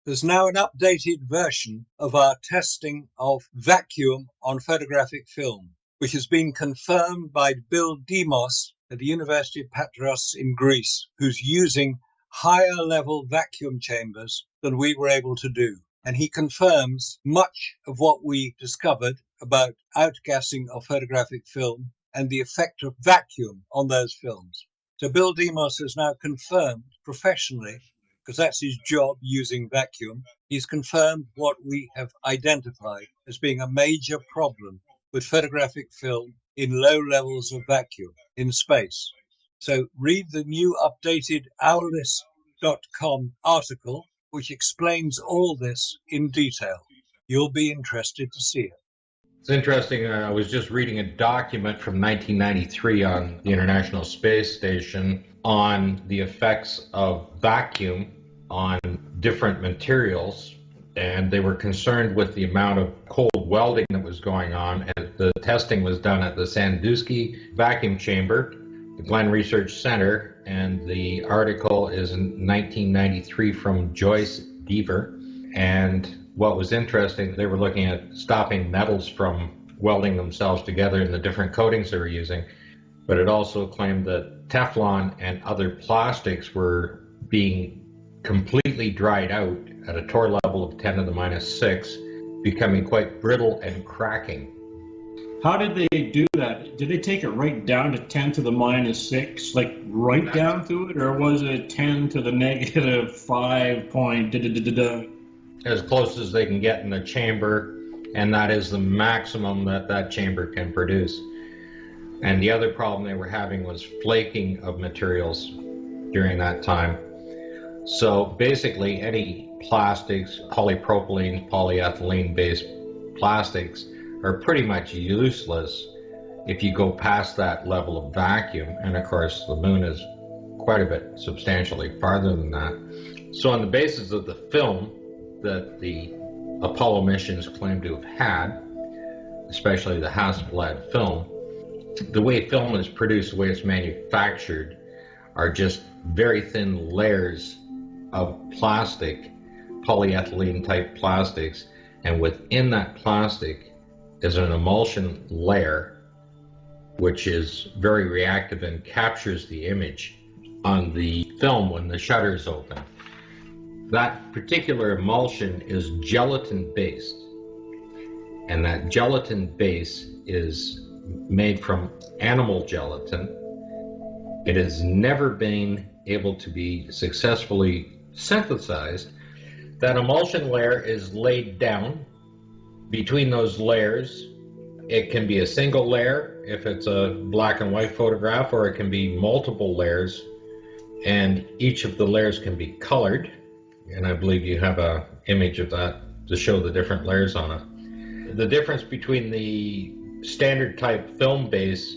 There's now an updated version of our testing of vacuum on photographic film, which has been confirmed by Bill Demos at the University of Patras in Greece, who's using higher level vacuum chambers than we were able to do. And he confirms much of what we discovered about outgassing of photographic film and the effect of vacuum on those films. So Bill Demos has now confirmed professionally, because that's his job using vacuum, he's confirmed what we have identified as being a major problem with photographic film in low levels of vacuum in space. So read the new updated hourless.com article, which explains all this in detail. You'll be interested to see it. It's interesting. I was just reading a document from 1993 on the International Space Station on the effects of vacuum on different materials, and they were concerned with the amount of cold welding that was going on. And the testing was done at the Sandusky Vacuum Chamber, the Glenn Research Center, and the article is in 1993 from Joyce Deaver. And what was interesting, they were looking at stopping metals from welding themselves together in the different coatings they were using, but it also claimed that Teflon and other plastics were being completely dried out at a Torr level of 10 to the minus 6, becoming quite brittle and cracking. How did they do that? Did they take it right down to 10 to the minus 6, like right down to it, or was it 10 to the negative 5 point da-da-da-da-da? As close as they can get in the chamber, and that is the maximum that that chamber can produce. And the other problem they were having was flaking of materials during that time. So basically any plastics, polypropylene, polyethylene based plastics are pretty much useless if you go past that level of vacuum. And of course the moon is quite a bit substantially farther than that. So on the basis of the film that the Apollo missions claim to have had, especially the Hasselblad film, the way film is produced, the way it's manufactured, are just very thin layers of plastic, polyethylene type plastics, and within that plastic is an emulsion layer which is very reactive and captures the image on the film when the shutters open. That particular emulsion is gelatin based, and that gelatin base is made from animal gelatin. It has never been able to be successfully synthesized. That emulsion layer is laid down. Between those layers, it can be a single layer if it's a black and white photograph, or it can be multiple layers, and each of the layers can be colored. And I believe you have an image of that to show the different layers on it. The difference between the standard type film base,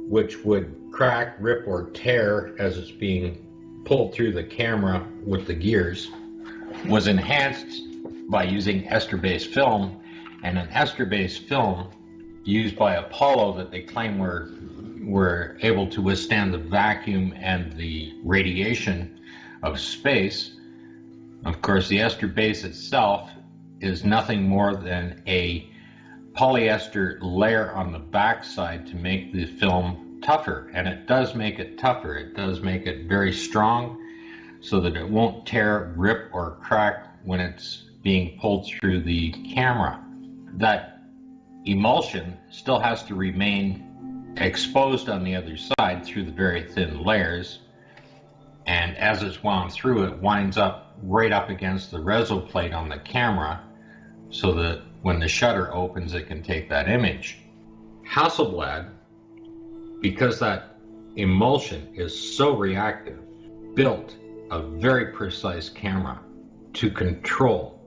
which would crack, rip, or tear as it's being pulled through the camera with the gears, was enhanced by using ester-based film. And an ester-based film used by Apollo that they claim were able to withstand the vacuum and the radiation of space. Of course, the ester base itself is nothing more than a polyester layer on the backside to make the film tougher, and it does make it tougher. It does make it very strong so that it won't tear, rip, or crack when it's being pulled through the camera. That emulsion still has to remain exposed on the other side through the very thin layers, and as it's wound through, it winds up right up against the reso plate on the camera so that when the shutter opens, it can take that image. Hasselblad, because that emulsion is so reactive, built a very precise camera to control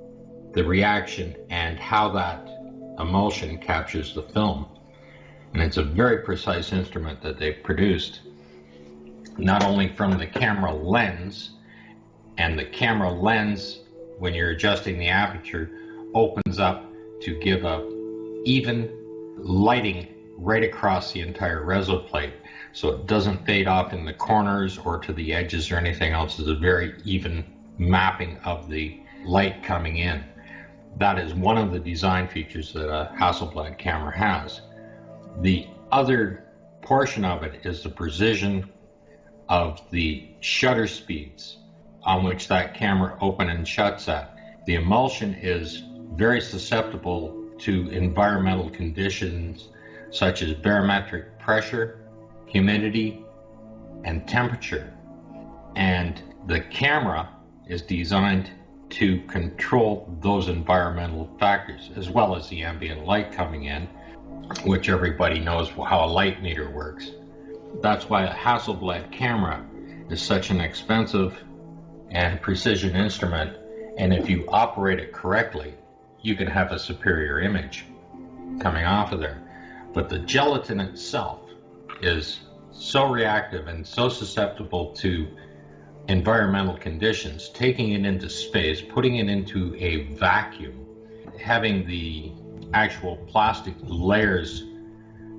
the reaction and how that emulsion captures the film. And it's a very precise instrument that they've produced, not only from the camera lens, and the camera lens, when you're adjusting the aperture, opens up to give a even lighting right across the entire reso plate, so it doesn't fade off in the corners or to the edges or anything else. It's a very even mapping of the light coming in. That is one of the design features that a Hasselblad camera has. The other portion of it is the precision of the shutter speeds on which that camera opens and shuts at. The emulsion is very susceptible to environmental conditions such as barometric pressure, humidity, and temperature. And the camera is designed to control those environmental factors, as well as the ambient light coming in, which everybody knows how a light meter works. That's why a Hasselblad camera is such an expensive and precision instrument, and if you operate it correctly, you can have a superior image coming off of there. But the gelatin itself is so reactive and so susceptible to environmental conditions. Taking it into space, putting it into a vacuum, having the actual plastic layers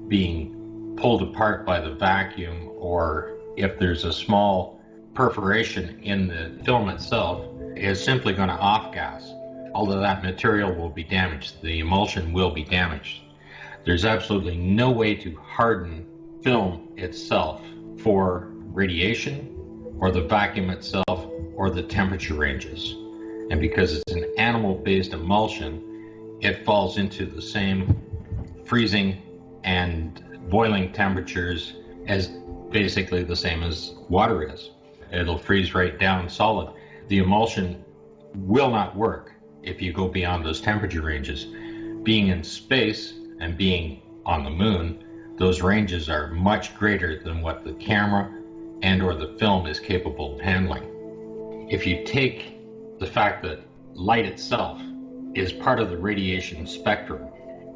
being pulled apart by the vacuum, or if there's a small perforation in the film itself, is simply going to off-gas. All of that material will be damaged. The emulsion will be damaged. There's absolutely no way to harden film itself for radiation or the vacuum itself or the temperature ranges. And because it's an animal-based emulsion, it falls into the same freezing and boiling temperatures as basically the same as water is. It'll freeze right down solid. The emulsion will not work if you go beyond those temperature ranges. Being in space and being on the moon, those ranges are much greater than what the camera and or the film is capable of handling. If you take the fact that light itself is part of the radiation spectrum,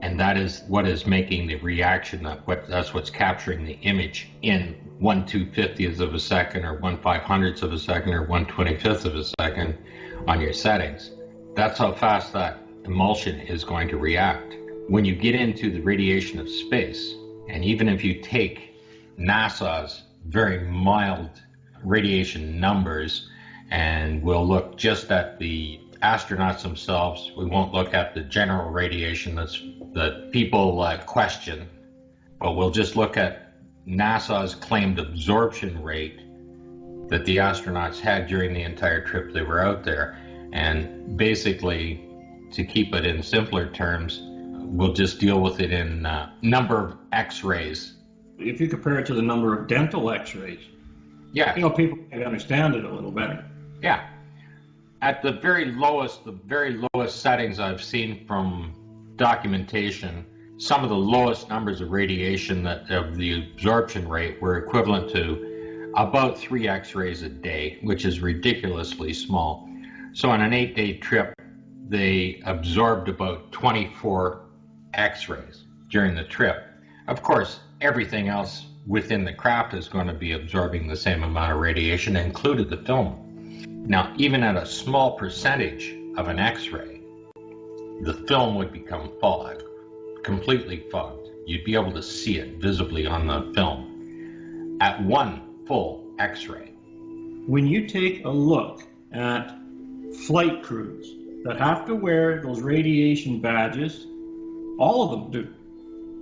and that is what is making the reaction, that's what's capturing the image in 1/250th of a second or 1/500th of a second or 1/25th of a second on your settings. That's how fast that emulsion is going to react. When you get into the radiation of space, and even if you take NASA's very mild radiation numbers, and we'll look just at the astronauts themselves, we won't look at the general radiation that people question, but we'll just look at NASA's claimed absorption rate that the astronauts had during the entire trip they were out there. And basically, to keep it in simpler terms, we'll just deal with it in number of x-rays. If you compare it to the number of dental x-rays, yeah, people can understand it a little better. Yeah. At the very lowest settings I've seen from documentation, some of the lowest numbers of radiation of the absorption rate were equivalent to about 3 x-rays a day, which is ridiculously small. So on an 8-day trip, they absorbed about 24 x-rays during the trip. Of course, everything else within the craft is going to be absorbing the same amount of radiation, included the film. Now, even at a small percentage of an x-ray, the film would become fogged, completely fogged. You'd be able to see it visibly on the film at one full x-ray. When you take a look at flight crews that have to wear those radiation badges, all of them do,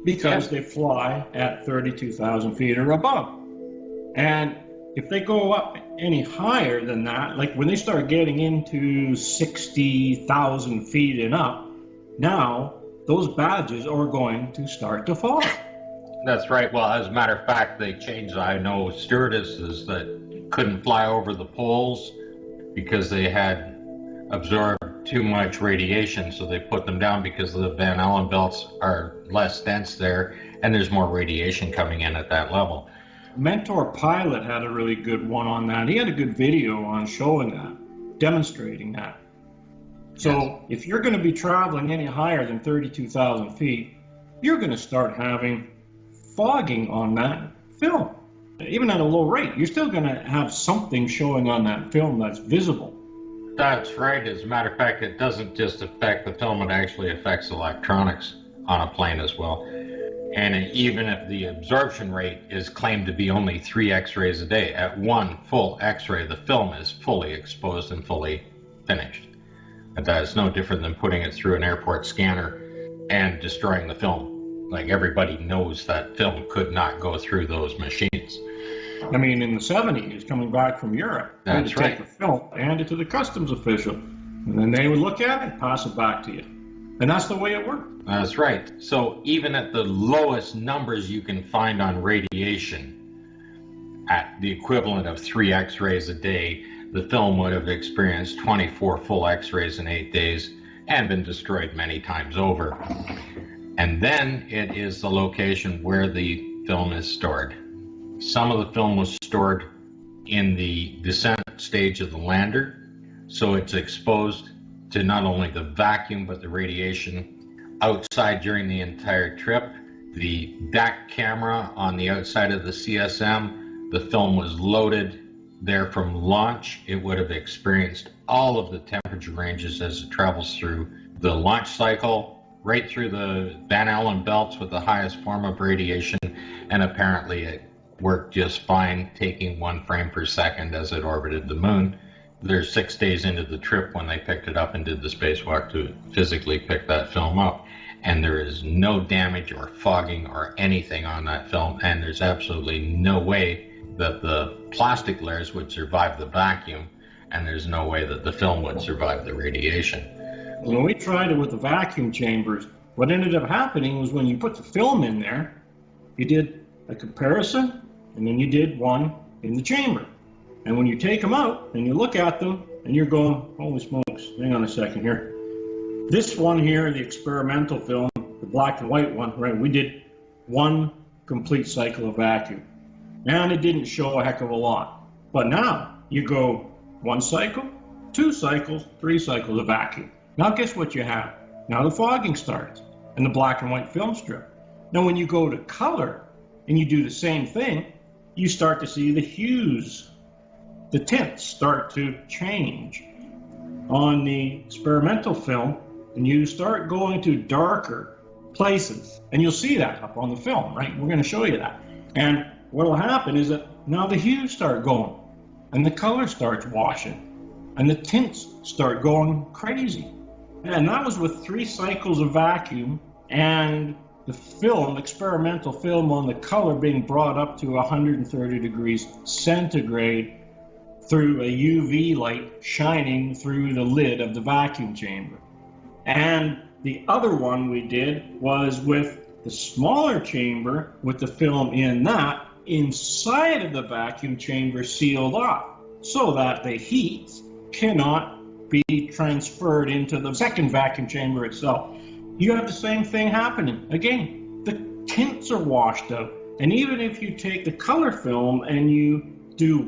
because they fly at 32,000 feet or above. And if they go up any higher than that, like when they start getting into 60,000 feet and up, now those badges are going to start to fall. That's right. Well, as a matter of fact, they changed. I know stewardesses that couldn't fly over the poles because they had absorbed too much radiation, so they put them down because the Van Allen belts are less dense there, and there's more radiation coming in at that level. Mentor Pilot had a really good one on that. He had a good video on showing that, demonstrating that. So if you're going to be traveling any higher than 32,000 feet, you're going to start having fogging on that film. Even at a low rate, you're still going to have something showing on that film that's visible. That's right. As a matter of fact, it doesn't just affect the film, it actually affects electronics on a plane as well. And even if the absorption rate is claimed to be only 3 x-rays a day, at one full x-ray, the film is fully exposed and fully finished. That is no different than putting it through an airport scanner and destroying the film. Like, everybody knows that film could not go through those machines. I mean, in the 70s, coming back from Europe, they had to take the film, hand it to the customs official, and then they would look at it and pass it back to you. And that's the way it worked. That's right. So even at the lowest numbers you can find on radiation, at the equivalent of 3 X-rays a day, the film would have experienced 24 full X-rays in 8 days and been destroyed many times over. And then it is the location where the film is stored. Some of the film was stored in the descent stage of the lander, so it's exposed to not only the vacuum but the radiation outside during the entire trip. The back camera on the outside of the CSM, the film was loaded there from launch. It would have experienced all of the temperature ranges as it travels through the launch cycle, right through the Van Allen belts with the highest form of radiation, and apparently it worked just fine, taking 1 frame per second as it orbited the moon. They're 6 days into the trip when they picked it up and did the spacewalk to physically pick that film up. And there is no damage or fogging or anything on that film, and there's absolutely no way that the plastic layers would survive the vacuum, and there's no way that the film would survive the radiation. When we tried it with the vacuum chambers, what ended up happening was when you put the film in there, you did a comparison, and then you did one in the chamber. And when you take them out and you look at them and you're going, holy smokes, hang on a second here. This one here, the experimental film, the black and white one, right, we did 1 complete cycle of vacuum. And it didn't show a heck of a lot. But now you go 1 cycle, 2 cycles, 3 cycles of vacuum. Now guess what you have? Now the fogging starts and the black and white film strip. Now when you go to color and you do the same thing, you start to see the hues. The tints start to change on the experimental film, and you start going to darker places, and you'll see that up on the film, right? We're going to show you that. And what will happen is that now the hues start going, and the color starts washing, and the tints start going crazy. And that was with 3 cycles of vacuum, and the film, experimental film, on the color being brought up to 130 degrees centigrade through a UV light shining through the lid of the vacuum chamber. And the other one we did was with the smaller chamber with the film in that inside of the vacuum chamber sealed off so that the heat cannot be transferred into the second vacuum chamber itself. You have the same thing happening. Again, the tints are washed out. And even if you take the color film and you do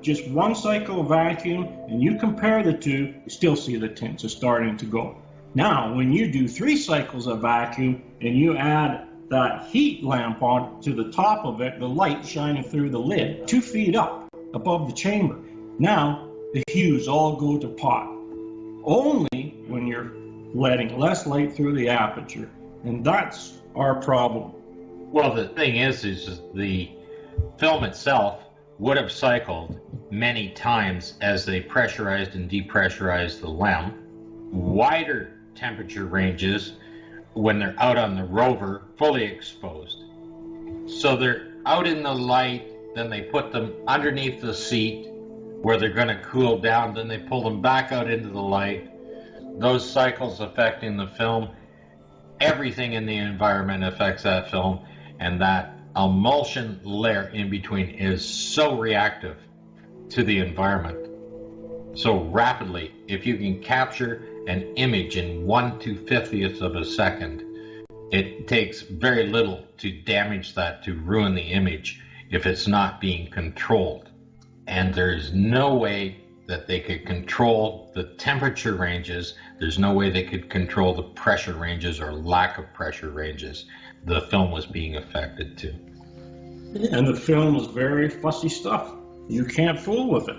just one cycle of vacuum, and you compare the two, you still see the tints are starting to go. Now, when you do 3 cycles of vacuum and you add that heat lamp on to the top of it, the light shining through the lid, 2 feet up above the chamber, now the hues all go to pot. Only when you're letting less light through the aperture, and that's our problem. Well, the thing is the film itself would have cycled many times as they pressurized and depressurized the LEM. Wider temperature ranges when they're out on the rover, fully exposed. So they're out in the light, then they put them underneath the seat where they're going to cool down, then they pull them back out into the light. Those cycles affecting the film, everything in the environment affects that film, and that emulsion layer in between is so reactive to the environment so rapidly. If you can capture an image in 1/250th of a second, it takes very little to damage that, to ruin the image, if it's not being controlled. And there's no way that they could control the temperature ranges. There's no way they could control the pressure ranges or lack of pressure ranges the film was being affected to. And the film is very fussy stuff. You can't fool with it.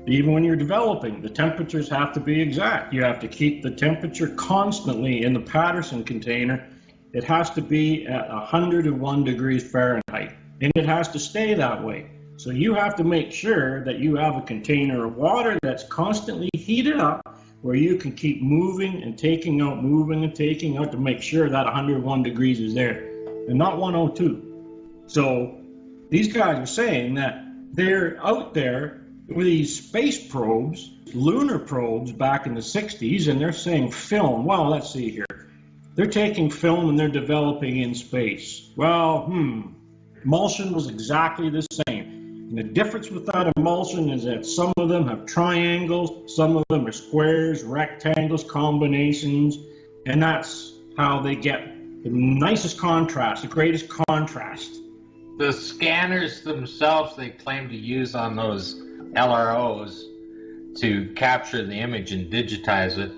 Even when you're developing, the temperatures have to be exact. You have to keep the temperature constantly in the Patterson container. It has to be at 101 degrees Fahrenheit, and it has to stay that way. So you have to make sure that you have a container of water that's constantly heated up where you can keep moving and taking out, moving and taking out to make sure that 101 degrees is there, and not 102. So these guys are saying that they're out there with these space probes, lunar probes back in the 60s, and they're saying film. Well, let's see here. They're taking film and they're developing in space. Well, emulsion was exactly the same. And the difference with that emulsion is that some of them have triangles, some of them are squares, rectangles, combinations, and that's how they get the nicest contrast, the greatest contrast. The scanners themselves they claim to use on those LROs to capture the image and digitize it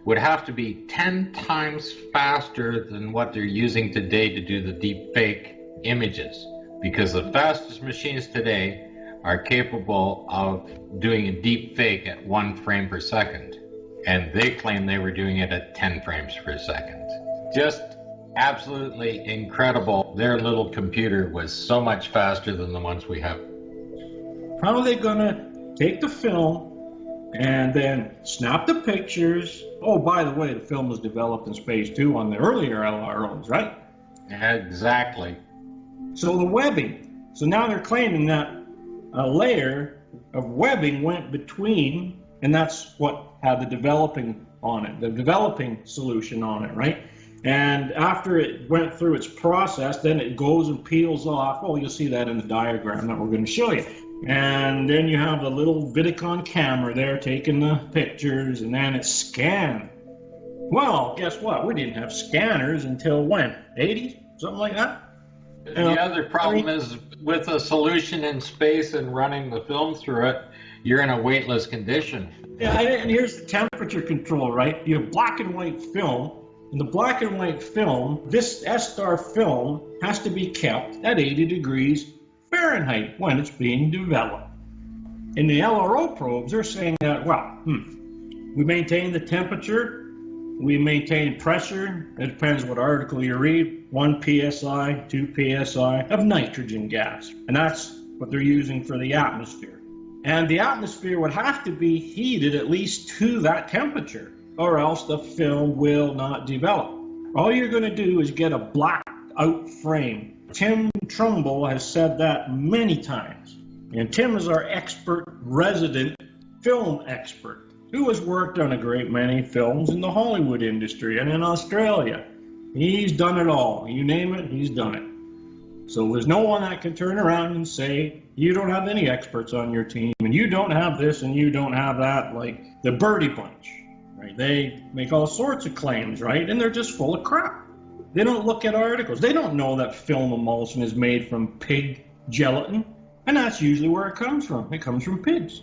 would have to be 10 times faster than what they're using today to do the deep fake images, because the fastest machines today are capable of doing a deep fake at 1 frame per second, and they claim they were doing it at 10 frames per second. Just absolutely incredible. Their little computer was so much faster than the ones we have. How are they going to take the film and then snap the pictures? Oh, by the way, the film was developed in space too on the earlier LROs, right? Exactly. So the webbing. So now they're claiming that a layer of webbing went between, and that's what had the developing on it, the developing solution on it, right? And after it went through its process, then it goes and peels off. Oh, you'll see that in the diagram that we're going to show you. And then you have the little Vidicon camera there taking the pictures, and then it's scanned. Well, guess what? We didn't have scanners until when? 80s? Something like that? The other problem is with a solution in space and running the film through it, you're in a weightless condition. Yeah, and here's the temperature control, right? You have black and white film. In the black and white film, this S-star film has to be kept at 80 degrees Fahrenheit when it's being developed. In the LRO probes, they're saying that, well, we maintain the temperature, we maintain pressure, it depends what article you read, 1 psi, 2 psi of nitrogen gas. And that's what they're using for the atmosphere. And the atmosphere would have to be heated at least to that temperature, or else the film will not develop. All you're going to do is get a blacked out frame. Tim Trumbull has said that many times. And Tim is our expert, resident film expert, who has worked on a great many films in the Hollywood industry and in Australia. He's done it all. You name it, he's done it. So there's no one that can turn around and say, you don't have any experts on your team, and you don't have this, and you don't have that, like the Birdie Bunch. Right? They make all sorts of claims, right? And they're just full of crap. They don't look at articles. They don't know that film emulsion is made from pig gelatin, and that's usually where it comes from. It comes from pigs.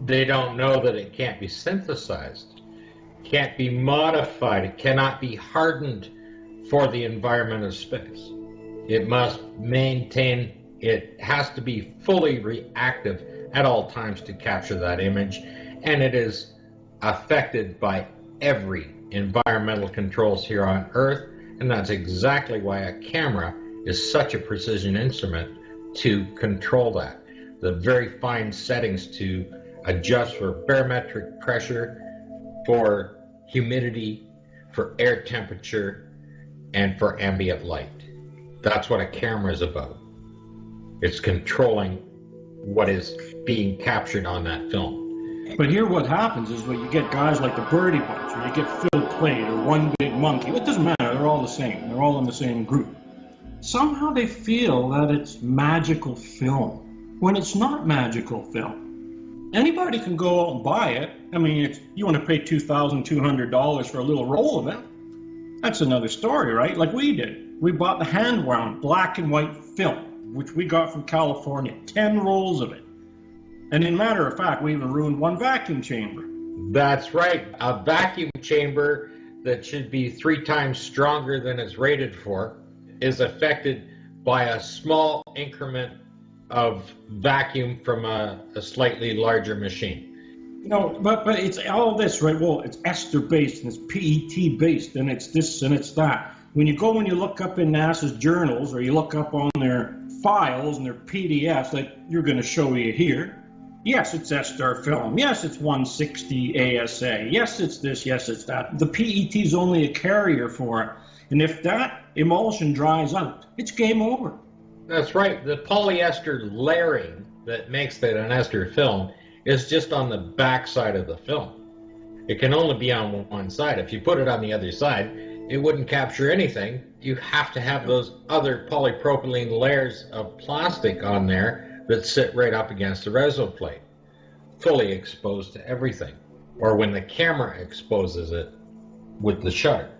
They don't know that it can't be synthesized, can't be modified, it cannot be hardened for the environment of space. It must maintain, it has to be fully reactive at all times to capture that image, and it is affected by every environmental controls here on Earth, and that's exactly why a camera is such a precision instrument to control that. The very fine settings to adjust for barometric pressure, for humidity, for air temperature, and for ambient light. That's what a camera is about. It's controlling what is being captured on that film. But here what happens is when you get guys like the Birdie Bunch, or you get Phil Plait, or One Big Monkey, it doesn't matter, they're all the same. They're all in the same group. Somehow they feel that it's magical film, when it's not magical film. Anybody can go out and buy it. I mean, you want to pay $2,200 for a little roll of it, that's another story, right? Like we did. We bought the hand-wound black and white film, which we got from California, 10 rolls of it. And in matter of fact, we even ruined one vacuum chamber. That's right. A vacuum chamber that should be 3 times stronger than it's rated for is affected by a small increment of vacuum from a slightly larger machine. No, but it's all this, right? Well, it's ester-based and it's PET-based and it's this and it's that. When you go and you look up in NASA's journals or you look up on their files and their PDFs that you're going to show you here, Yes, it's ester film. Yes, it's 160 ASA. Yes, it's this. Yes, it's that. The PET is only a carrier for it. And if that emulsion dries out, it's game over. That's right. The polyester layering that makes that an ester film is just on the back side of the film. It can only be on one side. If you put it on the other side, it wouldn't capture anything. You have to have those other polypropylene layers of plastic on there that sit right up against the reso plate, fully exposed to everything. Or when the camera exposes it with the shutter,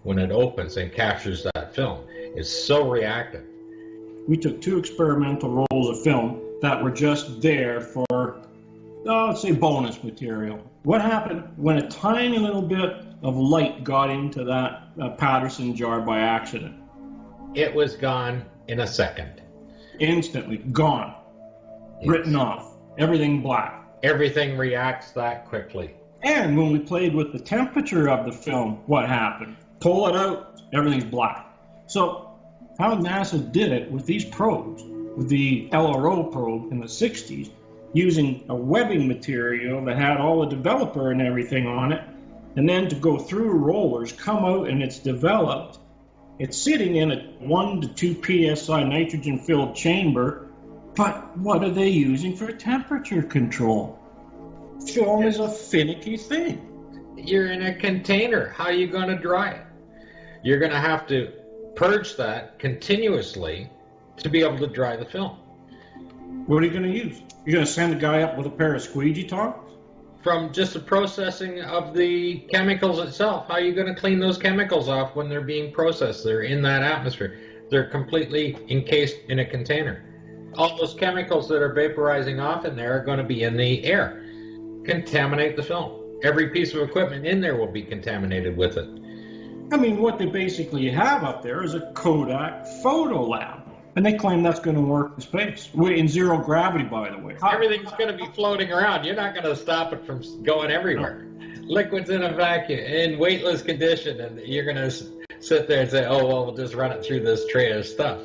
when it opens and captures that film, it's so reactive. We took 2 experimental rolls of film that were just there for, let's say, bonus material. What happened when a tiny little bit of light got into that Patterson jar by accident? It was gone in a second. Instantly gone. Yes. Written off. Everything black. Everything reacts that quickly. And when we played with the temperature of the film, what happened? Pull it out, everything's black. So how NASA did it with these probes, with the LRO probe in the 60s, using a webbing material that had all the developer and everything on it, and then to go through rollers, come out and it's developed. It's sitting in a 1 to 2 psi nitrogen-filled chamber, but what are they using for temperature control? Film is a finicky thing. You're in a container. How are you going to dry it? You're going to have to purge that continuously to be able to dry the film. What are you going to use? You're going to send a guy up with a pair of squeegee tongs? From just the processing of the chemicals itself. How are you going to clean those chemicals off when they're being processed? They're in that atmosphere. They're completely encased in a container. All those chemicals that are vaporizing off in there are going to be in the air. Contaminate the film. Every piece of equipment in there will be contaminated with it. I mean, what they basically have up there is a Kodak photo lab. And they claim that's going to work in space. In zero gravity, by the way. Everything's going to be floating around. You're not going to stop it from going everywhere. Liquid's in a vacuum, in weightless condition, and you're going to sit there and say, oh, well, we'll just run it through this tray of stuff.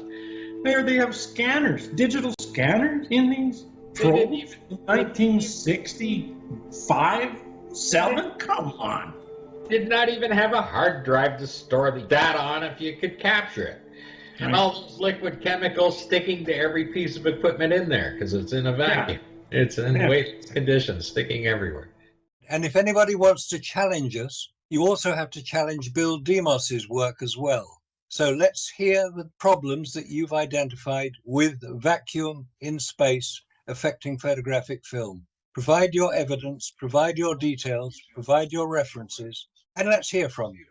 There they have scanners, digital scanners in these probes? 1965, 7? Come on. Did not even have a hard drive to store the data on if you could capture it. And all those liquid chemicals sticking to every piece of equipment in there because it's in a vacuum. Yeah. It's in weightless conditions, sticking everywhere. And if anybody wants to challenge us, you also have to challenge Bill Demos's work as well. So let's hear the problems that you've identified with vacuum in space affecting photographic film. Provide your evidence, provide your details, provide your references, and let's hear from you.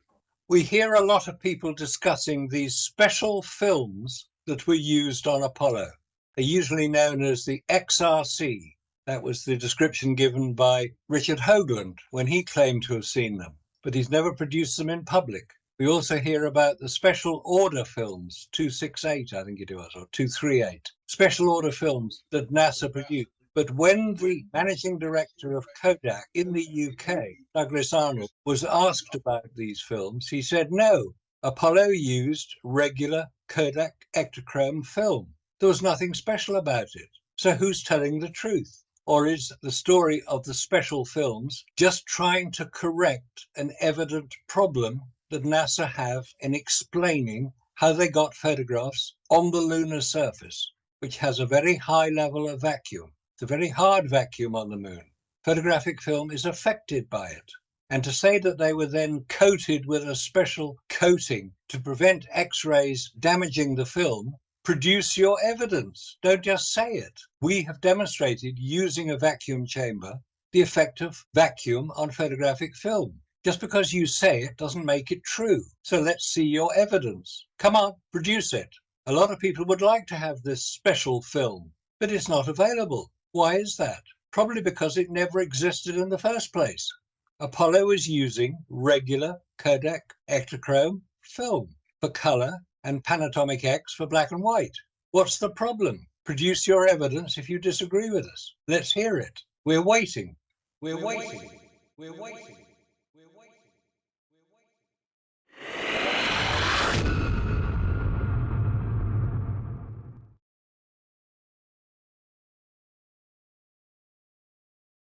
We hear a lot of people discussing these special films that were used on Apollo. They're usually known as the XRC. That was the description given by Richard Hoagland when he claimed to have seen them, but he's never produced them in public. We also hear about the special order films, 268, I think it was, or 238, special order films that NASA produced. But when the managing director of Kodak in the UK, Douglas Arnold, was asked about these films, he said no, Apollo used regular Kodak Ektachrome film. There was nothing special about it. So who's telling the truth? Or is the story of the special films just trying to correct an evident problem that NASA have in explaining how they got photographs on the lunar surface, which has a very high level of vacuum? It's a very hard vacuum on the moon. Photographic film is affected by it. And to say that they were then coated with a special coating to prevent X-rays damaging the film, produce your evidence. Don't just say it. We have demonstrated using a vacuum chamber the effect of vacuum on photographic film. Just because you say it doesn't make it true. So let's see your evidence. Come on, produce it. A lot of people would like to have this special film, but it's not available. Why is that? Probably because it never existed in the first place. Apollo is using regular Kodak Ektachrome film for color and Panatomic X for black and white. What's the problem? Produce your evidence if you disagree with us. Let's hear it. We're waiting. We're waiting. We're waiting.